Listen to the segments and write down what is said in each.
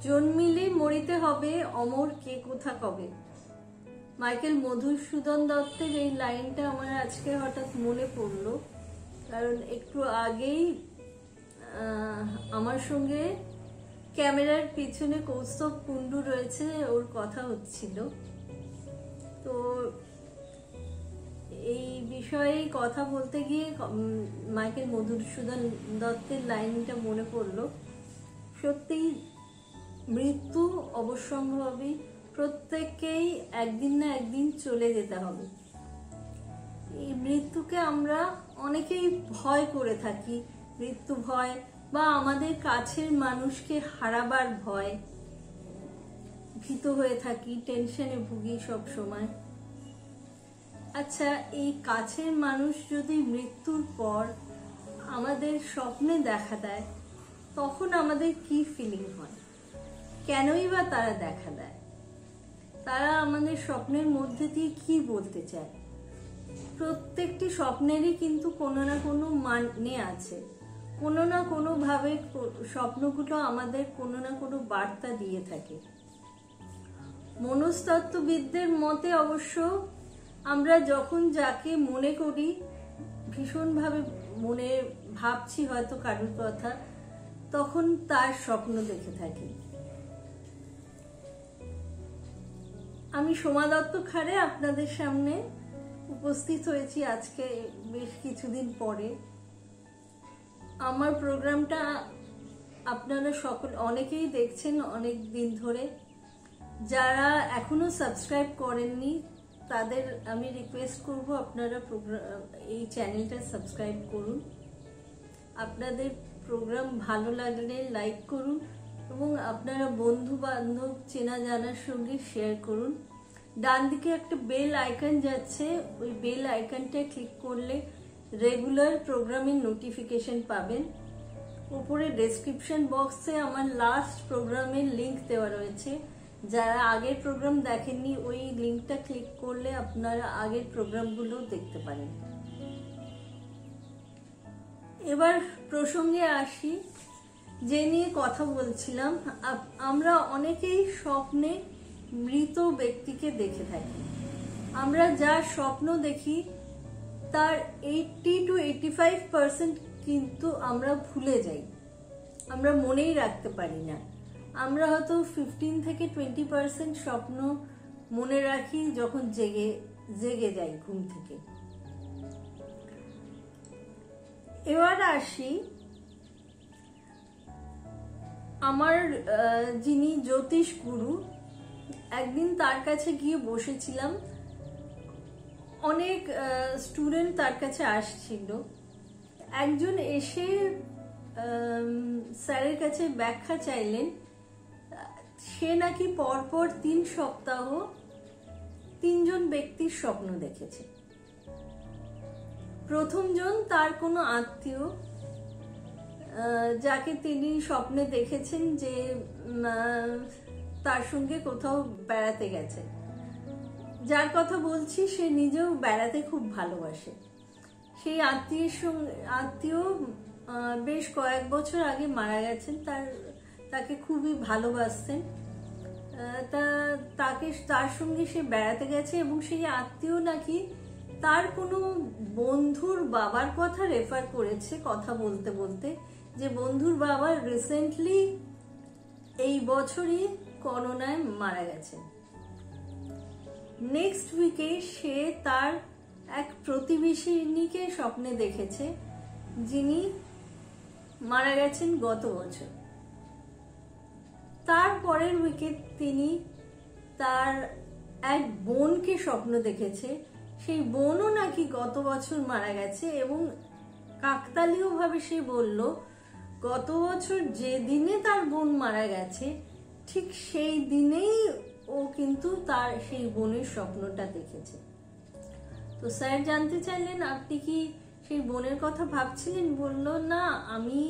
জন্মিলে মরিতে হবে, অমর কে কোথা কবে। মাইকেল মধুসূদন দত্তের এই লাইনটা আমার আজকে হঠাৎ মনে পড়লো, কারণ একটু আগেই আমার সঙ্গে ক্যামেরার পিছনে কৌস্তব কুণ্ডু রয়েছে, ওর কথা হচ্ছিল। তো এই বিষয়ে কথা বলতে গিয়ে মাইকেল মধুসূদন দত্তের লাইনটা মনে পড়লো। সত্যিই মৃত্যু অবশ্যম্ভাবী, প্রত্যেককেই একদিন না একদিন চলে যেতে হবে। এই মৃত্যুকে আমরা অনেকেই ভয় করে থাকি, মৃত্যু ভয় বা আমাদের কাছের মানুষকে হারাবার ভয়, ভীত হয়ে থাকি, টেনশনে ভুগি সব সময়। আচ্ছা, এই কাছের মানুষ যদি মৃত্যুর পর আমাদের স্বপ্নে দেখা দেয়, তখন আমাদের কি ফিলিং হয়? কেনই বা তারা দেখা দেয়? তারা আমাদের স্বপ্নের মধ্যে দিয়ে কি বলতে চায়? প্রত্যেকটি স্বপ্নেরই কিন্তু কোনো না কোনো মানে আছে, কোনো না কোনো ভাবে স্বপ্নগুলো আমাদের কোনো না কোনো বার্তা দিয়ে থাকে। মনস্তত্ত্ববিদদের মতে অবশ্য আমরা যখন যাকে মনে করি, ভীষণভাবে মনে ভাবছি হয়তো কারোর কথা, তখন তার স্বপ্ন দেখে থাকি। আমি সোমা দত্ত খাড়ে আপনাদের সামনে উপস্থিত হয়েছি আজকে বেশ কিছুদিন পরে। আমার প্রোগ্রামটা আপনারা অনেকেই দেখছেন অনেক দিন ধরে। যারা এখনো সাবস্ক্রাইব করেননি তাদের আমি রিকোয়েস্ট করব আপনারা এই চ্যানেলটা সাবস্ক্রাইব করুন। আপনাদের প্রোগ্রাম ভালো লাগলে লাইক করুন এবং আপনারা বন্ধু বান্ধব চেনা জানার সঙ্গে শেয়ার করুন। ডান দিকে একটা বেল আইকন যাচ্ছে, ওই বেল আইকনটা ক্লিক করলে রেগুলার প্রোগ্রামের নোটিফিকেশন পাবেন। উপরে ডেসক্রিপশন বক্সে আমার লাস্ট প্রোগ্রামের লিংক দেওয়া রয়েছে, যারা আগের প্রোগ্রাম দেখেননি ওই লিংকটা ক্লিক করলে আপনারা আগের প্রোগ্রামগুলো দেখতে পারেন। এবার প্রসঙ্গে আসি, যে নিয়ে কথা বলছিলাম। আমরা অনেকেই স্বপ্নে মৃত ব্যক্তিকে দেখে থাকি। আমরা যা স্বপ্ন দেখি তার 80 to 85% কিন্তু আমরা ভুলে যাই, আমরা মনেই রাখতে পারি না। আমরা হয়তো 15 থেকে 20% স্বপ্ন মনে রাখি যখন জেগে যাই ঘুম থেকে। এবার আসি, আমার যিনি জ্যোতিষ গুরু, একদিন তার কাছে গিয়ে বসেছিলাম। অনেক স্টুডেন্ট তার কাছে আসছিল। একজন এসে স্যারের কাছে ব্যাখ্যা চাইলেন। সে নাকি পরপর 3 সপ্তাহ 3 জন ব্যক্তির স্বপ্ন দেখেছে। প্রথমজন তার কোনো আত্মীয়, যাকে তিনি স্বপ্নে দেখেছেন যে তার সঙ্গে কোথাও বেড়াতে গেছে। যার কথা বলছি সে নিজেও বেড়াতে খুব ভালোবাসে। সেই আত্মীয় বেশ কয়েক বছর আগে মারা গেছেন। তাকে খুবই ভালোবাসতেন। তার সঙ্গে সে বেড়াতে গেছে এবং সেই আত্মীয় নাকি তার কোনো বন্ধুর বাবার কথা রেফার করেছে কথা বলতে বলতে, যে বন্ধুর বাবা রিসেন্টলি এই বছরই করোনায় মারা গেছে। নেক্সট উইকে সে তার এক প্রতিবেশিনীকে স্বপ্নে দেখেছে, যিনি মারা গেছেন গত বছর। তারপরের উইকে তিনি তার এক বোনকে স্বপ্ন দেখেছে, সেই বোনও নাকি গত বছর মারা গেছে এবং কাকতালীয় ভাবে সে বলল গত বছর যে দিনে তার বোন মারা গেছে ঠিক সেই দিনেই ও কিন্তু তার সেই বোনের স্বপ্নটা দেখেছে। তো স্যার জানতে চাইলেন, আপনি কি সেই বোনের কথা ভাবছিলেন? বলল, না, আমি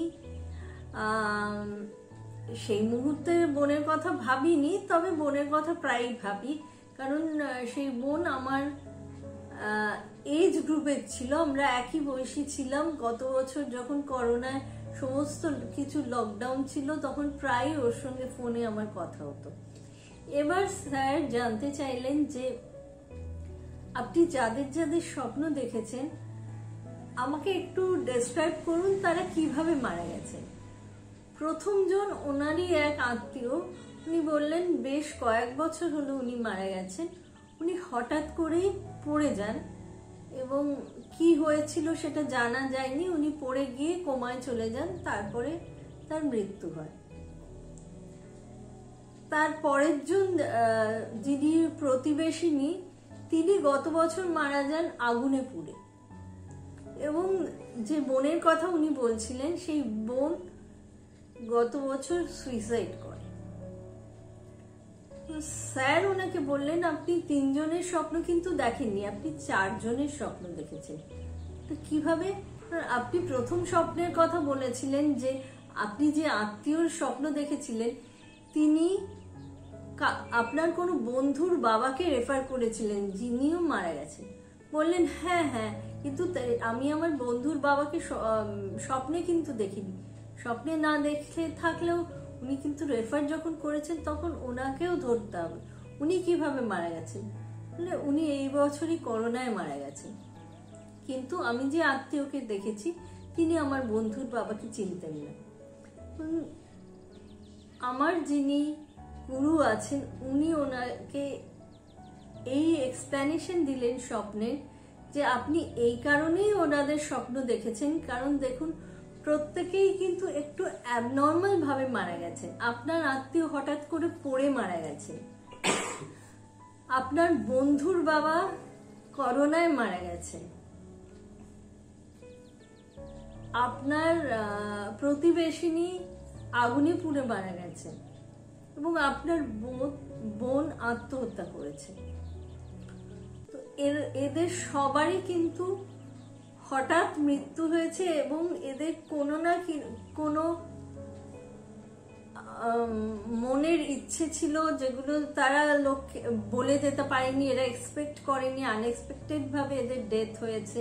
সেই মুহূর্তে বোনের কথা ভাবিনি, তবে বোনের কথা প্রায়ই ভাবি, কারণ সেই বোন আমার এজ গ্রুপের ছিল, আমরা একই বয়সী ছিলাম। গত বছর যখন করোনায় সমস্ত কিছু লকডাউন ছিল, তখন প্রায় ওর সঙ্গে ফোনে আমার কথা হতো। এবার স্যার জানতে চাইলেন যে আপনি যাদের যাদের স্বপ্ন দেখেছেন আমাকে একটু ডেসক্রাইব করুন তারা কিভাবে মারা গেছে। প্রথমজন ওনারই এক আত্মীয়, উনি বললেন বেশ কয়েক বছর হলো উনি মারা গেছেন। উনি হঠাৎ করেই পড়ে যান এবং কি হয়েছিল সেটা জানা যায়নি, উনি পড়ে গিয়ে কোমায় চলে যান, তারপরে তার মৃত্যু হয়। তার পরের জন যিনি প্রতিবেশিনী, তিনি গত বছর মারা যান আগুনে পুড়ে। এবং যে বোনের কথা উনি বলছিলেন সেই বোন গত বছর সুইসাইড করে। স্যার ওনাকে বললেন আপনি 3 জনের স্বপ্ন কিন্তু দেখেননি, আপনি 4 জনের স্বপ্ন দেখেছেন। তো কিভাবে? আপনি প্রথম স্বপ্নের কথা বলেছিলেন যে আপনি যে আত্মীয়র স্বপ্ন দেখেছিলেন তিনি আপনার কোনো বন্ধুর বাবাকে রেফার করেছিলেন যিনিও মারা গেছেন। বললেন হ্যাঁ হ্যাঁ, কিন্তু আমি আমার বন্ধুর বাবাকে স্বপ্নে কিন্তু দেখিনি। স্বপ্নে না দেখে থাকলেও উনি কিন্তু রেফার যখন করেছেন তখন ওনাকেও ধরতে হবে। উনি কিভাবে মারা গেছেন? উনি এই বছরই করোনায় মারা গেছেন, কিন্তু আমি যে আত্মীয়কে দেখেছি তিনি আমার বন্ধুর বাবাকে চিনতেন না। আমার যিনি গুরু আছেন উনি ওনাকে এই এক্সপ্লেনেশন দিলেন স্বপ্নের যে আপনি এই কারণেই ওনাদের স্বপ্ন দেখেছেন, কারণ দেখুন প্রত্যেকেই কিন্তু একটু অ্যাবনর্মাল ভাবে মারা গেছে। আপনার আত্মীয় হঠাৎ করে পড়ে মারা গেছে, আপনার বন্ধুর বাবা করোনায় মারা গেছে, আপনার প্রতিবেশিনী আগুনে পুড়ে মারা গেছে এবং আপনার বোন আত্মহত্যা করেছে। তো এদের সবারই কিন্তু হঠাৎ মৃত্যু হয়েছে এবং এদের কোনো না কোনো মনের ইচ্ছে ছিল যেগুলো তারা লোককে বলে যেতে পারেনি, এরা এক্সপেক্ট করেনি, আনএক্সপেক্টেড ভাবে এদের ডেথ হয়েছে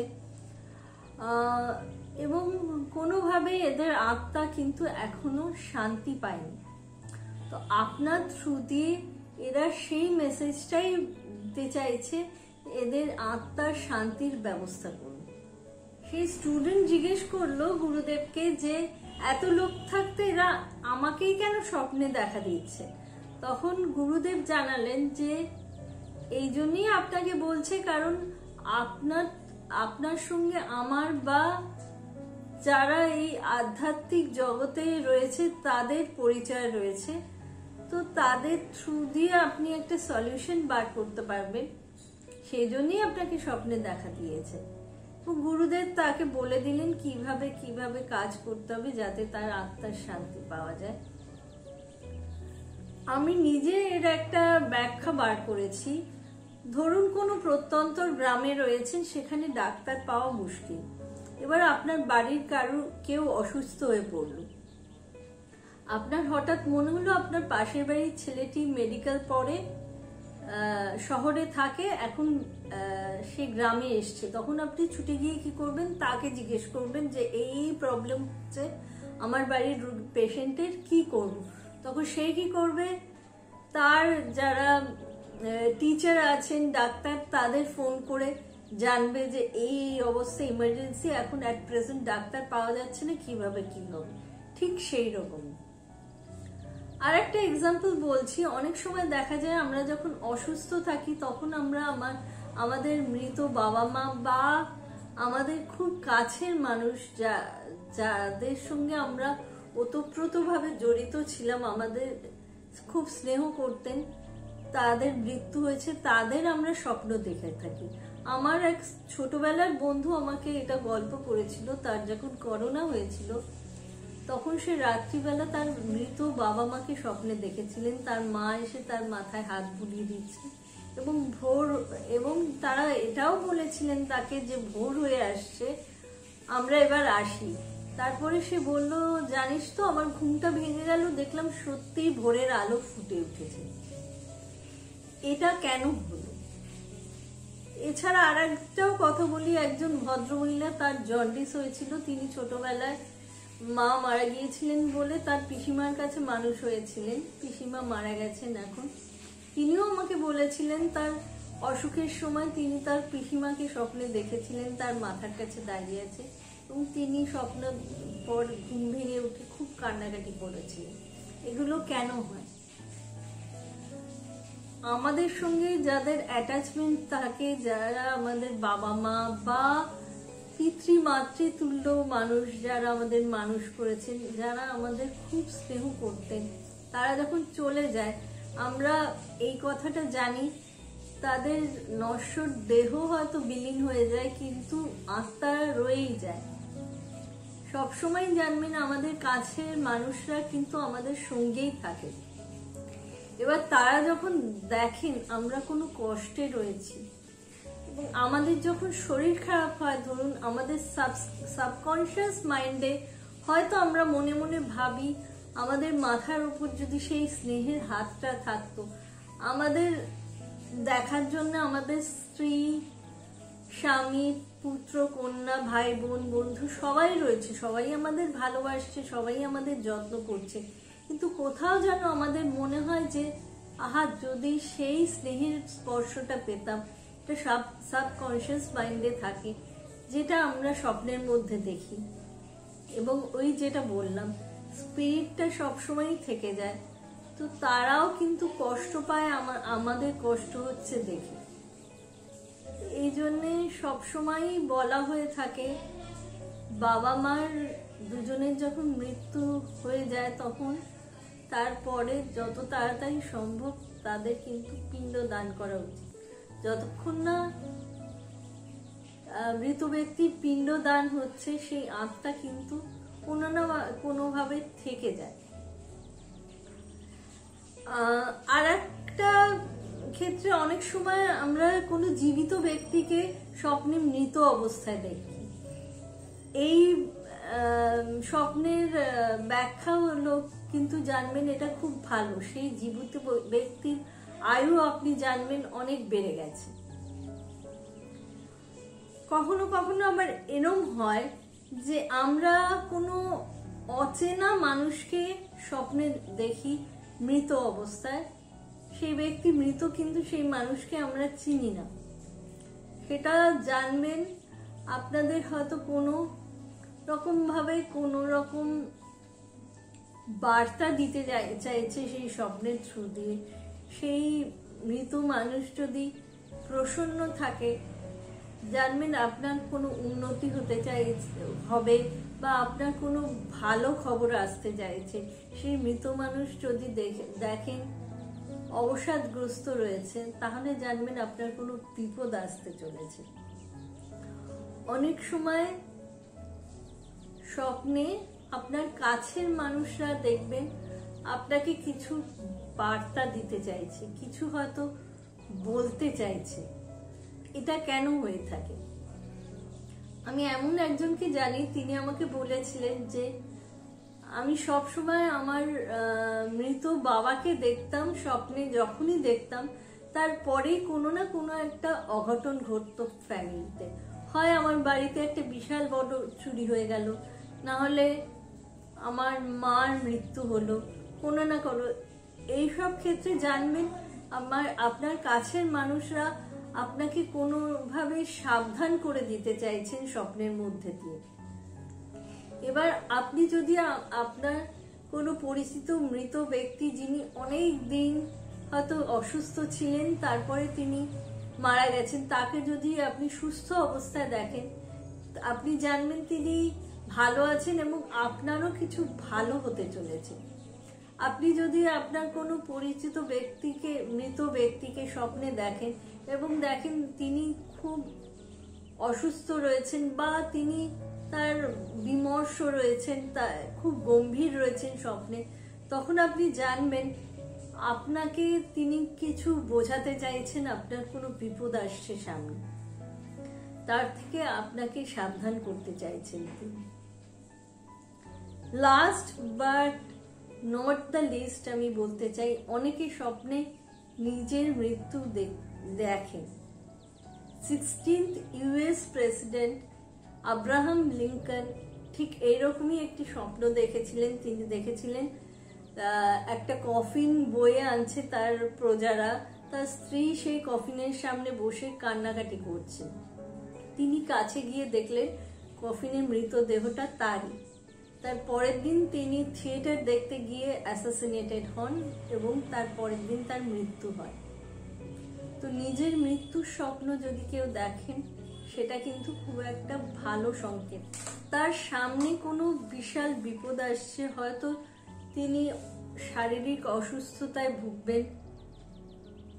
এবং কোনোভাবে এদের আত্মা কিন্তু এখনো শান্তি পায়নি। তো আপনার থ্রু দিয়ে এরা সেই মেসেজটাই দিতে চাইছে, এদের আত্মার শান্তির ব্যবস্থা করুন। সেই স্টুডেন্ট জিজ্ঞেস করলো গুরুদেবকে যে এত লোক থাকতে এরা আমাকেই কেন স্বপ্নে দেখা দিচ্ছে? তখন গুরুদেব জানালেন যে এই জন্যই আপনাকে বলছে, কারণ আপনার সঙ্গে আমার বা যারা এই আধ্যাত্মিক জগতে রয়েছে তাদের পরিচয় রয়েছে, তো তাদের থ্রু দিয়ে আপনি একটা সলিউশন বার করতে পারবেন, সেই জন্যই আপনাকে স্বপ্নে দেখা দিয়েছে। তো গুরুদেব তাকে বলে দিলেন কিভাবে কিভাবে কাজ করতে হবে যাতে তার আত্মার শান্তি পাওয়া যায়। আমি নিজে এর একটা ব্যাখ্যা বার করেছি। ধরুন কোনো প্রত্যন্ত গ্রামে রয়েছেন, সেখানে ডাক্তার পাওয়া মুশকিল। এবার আপনার বাড়ির কেউ অসুস্থ হয়ে পড়ল, আপনার হঠাৎ মনে হলো আপনার পাশের বাড়ির ছেলেটি মেডিকেল পড়ে, শহরে থাকে, এখন সে গ্রামে এসছে। তখন আপনি ছুটে গিয়ে কি করবেন? তাকে জিজ্ঞেস করবেন যে এই প্রবলেম হচ্ছে আমার বাড়ির পেশেন্টের, কি করব? তখন সে কি করবে? তার যারা টিচার আছেন, ডাক্তার, তাদের ফোন করে জানবে যে এই অবস্থা, ইমার্জেন্সি, এখন অ্যাট প্রেজেন্ট ডাক্তার পাওয়া যাচ্ছে না, কিভাবে কি হবে। ঠিক সেই রকম আর একটা এক্সাম্পল বলছি। অনেক সময় দেখা যায় আমরা যখন অসুস্থ থাকি তখন আমরা আমাদের মৃত বাবা মা বা আমাদের খুব কাছের মানুষ যাদের সঙ্গে আমরা ওতপ্রোতভাবে জড়িত ছিলাম, আমাদের খুব স্নেহ করতেন, তাদের মৃত্যু হয়েছে, তাদের আমরা স্বপ্ন দেখে থাকি। আমার এক ছোটবেলার বন্ধু আমাকে এটা গল্প করেছিল, তার যখন করোনা হয়েছিল তখন সে রাত্রিবেলা তার মৃত বাবা মাকে স্বপ্নে দেখেছিলেন, তার মা এসে তার মাথায় হাত বুলিয়ে দিচ্ছে এবং তারা এটাও বলেছিলেন তাকে যে ভোর হয়ে আসছে, আমরা এবার আসি। তারপরে সে বলল জানিস তো আমার ঘুমটা ভেঙে গেল, দেখলাম সত্যিই ভোরের আলো ফুটে উঠেছে। এটা কেন হলো? এছাড়া আর একটাও কথা বলি। একজন ভদ্রমহিলা, তার জন্ডিস হয়েছিল, তিনি ছোটবেলায় মা মারা গিয়েছিলেন বলে তার পিসিমার কাছে মানুষ হয়েছিলেন। পিসিমা মারা গেছেন এখন। তিনিও আমাকে বলেছিলেন তার অসুখের সময় তিনি তার পিসিমাকে স্বপ্নে দেখেছিলেন, তার মাথার কাছে দাঁড়িয়ে আছে, এবং তিনি স্বপ্ন পর ঘুম ভেঙে উঠে খুব কান্নাকাটি করেছিলেন। এগুলো কেন হয়? আমাদের সঙ্গে যাদের অ্যাটাচমেন্ট থাকে, যারা আমাদের বাবা মা বা পিতৃমাতৃতুল্য মানুষ, যারা আমাদের মানুষ করেছেন, যারা আমাদের খুব স্নেহ করতেন, তারা যখন চলে যায় আমরা এই কথাটা জানি, তাদের নশ্বর দেহ হয়তো বিলীন হয়ে যায় কিন্তু আত্মারা রয়েই যায়। সবসময় জানবেন আমাদের কাছের মানুষরা কিন্তু আমাদের সঙ্গেই থাকে। এবার তারা যখন দেখেন আমরা কোনো কষ্টে রয়েছি এবং আমাদের যখন শরীর খারাপ হয়, ধরুন আমাদের সাবকনশিয়াস মাইন্ডে হয়তো আমরা মনে মনে ভাবি আমাদের মাথার উপর যদি সেই স্নেহের হাতটা থাকতো, আমাদের দেখার জন্য আমাদের স্ত্রী, স্বামী, পুত্র, কন্যা, ভাই, বোন, বন্ধু সবাই রয়েছে, সবাই আমাদের ভালোবাসছে, সবাই আমাদের যত্ন করছে, কিন্তু কোথাও যেন আমাদের মনে হয় যে আহা যদি সেই স্নেহের স্পর্শটা পেতাম। এটা সাবকনশিয়াস মাইন্ডে থাকে, যেটা আমরা স্বপ্নের মধ্যে দেখি। এবং ওই যেটা বললাম, স্পিরিটটা সবসময়ই থেকে যায়, তো তারাও কিন্তু কষ্ট পায় আমাদের কষ্ট হচ্ছে দেখে। এই জন্যে সবসময়ই বলা হয়ে থাকে বাবা মার দুজনের যখন মৃত্যু হয়ে যায় তখন তারপরে যত তাড়াতাড়ি সম্ভব তাদের কিন্তু পিণ্ড দান করা উচিত। যতক্ষণ না মৃত ব্যক্তির পিণ্ড দান হচ্ছে সেই আত্মা কিন্তু কোনো না কোনোভাবে থেকে যায়। আর একটা ক্ষেত্রে অনেক সময় আমরা কোনো জীবিত ব্যক্তিকে স্বপ্নে মৃত অবস্থায় দেখি। এই স্বপ্নের ব্যাখ্যা হলো কিন্তু জানবেন এটা খুব ভালো, সেই জীবিত ব্যক্তির আয়ু আপনি জানবেন অনেক বেড়ে গেছে। কখনো কখনো আবার এরম হয় যে আমরা কোনো অচেনা মানুষকে স্বপ্নে দেখি মৃত অবস্থায়, সেই ব্যক্তি মৃত কিন্তু সেই মানুষকে আমরা চিনি না। সেটা জানবেন আপনাদের হয়তো কোনো রকম ভাবে কোনো রকম বার্তা দিতে চাইছে সেই স্বপ্নের থ্রু দিয়ে। সেই মৃত মানুষ যদি প্রসন্ন থাকে জানবেন আপনার কোনো উন্নতি হতে হবে বা আপনার কোনো ভালো খবর আসতে চাইছে। সেই মৃত মানুষ যদি দেখেন অবসাদগ্রস্ত রয়েছে তাহলে জানবেন আপনার কোনো বিপদ আসতে চলেছে। অনেক সময় স্বপ্নে আপনার কাছের মানুষরা দেখবেন আপনাকে কিছু বার্তা দিতে চাইছে, কিছু হয়তো বলতে চাইছে। এটা কেন হয়ে থাকে? আমি এমন একজনকে জানি, তিনি আমাকে বলেছিলেন যে আমি সব সময় আমার মৃত বাবাকে দেখতাম স্বপ্নে, যখনই দেখতাম তারপরেই কোনো না কোনো একটা অঘটন ঘটতো ফ্যামিলিতে। হয় আমার বাড়িতে একটা বিশাল বড় চুরি হয়ে গেল, না হলে আমার মার মৃত্যু হলো, কোনো না কোনো। এইসব ক্ষেত্রে জানবেন আপনার কাছের মানুষরা আপনাকে কোনোভাবে সাবধান করে দিতে চাইছেন স্বপ্নের মধ্যে দিয়ে। এবার আপনি যদি আপনার কোনো পরিচিত মৃত ব্যক্তি যিনি অনেক দিন হয়তো অসুস্থ ছিলেন, তারপরে তিনি মারা গেছেন, তাকে যদি আপনি সুস্থ অবস্থায় দেখেন আপনি জানবেন তিনি ভালো আছেন এবং আপনারও কিছু ভালো হতে চলেছে। আপনি যদি আপনার কোনো পরিচিত ব্যক্তিকে, মৃত ব্যক্তিকে স্বপ্নে দেখেন এবং দেখেন তিনি খুব অসুস্থ রয়েছেন বা তিনি তার বিমর্ষ রয়েছেন, খুব গম্ভীর রয়েছেন স্বপ্নে, তখন আপনি জানবেন আপনাকে তিনি কিছু বোঝাতে চাইছেন, আপনার কোনো বিপদ আসছে সামনে, তার থেকে আপনাকে সাবধান করতে চাইছেন তিনি। Last but not the least আমি বলতে চাই, অনেকে স্বপ্নে নিজের মৃত্যু দেখেন। 16th US president Abraham Lincoln ঠিক এইরকমই একটি স্বপ্ন দেখেছিলেন। তিনি দেখেছিলেন একটা কফিন বয়ে আনছে তার প্রজারা, তার স্ত্রী সেই কফিনের সামনে বসে কান্নাকাটি করছে। তিনি কাছে গিয়ে দেখলেন কফিনের মৃতদেহটা তারই। তার পরের দিন তিনি থিয়েটার দেখতে গিয়ে অ্যাসাসিনেটেড হন এবং তার পরের দিন তার মৃত্যু হয়। তো নিজের মৃত্যুর স্বপ্ন যদি কেউ দেখেন, সেটা কিন্তু খুব একটা ভালো সংকেত। তার সামনে কোনো বিশাল বিপদ আসছে, হয়তো তিনি শারীরিক অসুস্থতায় ভুগবেন।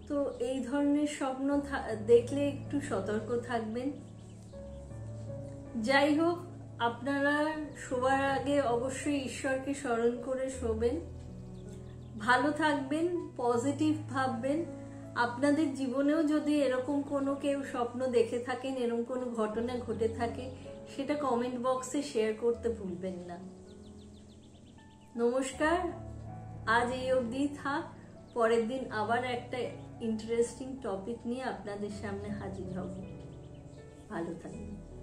তো এই ধরনের স্বপ্ন দেখলে একটু সতর্ক থাকবেন। যাই হোক, আপনারা শোবার আগে অবশ্যই ঈশ্বরকে স্মরণ করে শোবেন। ভালো থাকবেন, পজিটিভ ভাববেন। আপনাদের জীবনেও যদি এরকম কোনো কেউ স্বপ্ন দেখে থাকেন, এরকম কোনো ঘটনা ঘটে থাকে, সেটা কমেন্ট বক্সে শেয়ার করতে ভুলবেন না। নমস্কার, আজ এই অবধি থাক। পরের দিন আবার একটা ইন্টারেস্টিং টপিক নিয়ে আপনাদের সামনে হাজির হব। ভালো থাকবেন।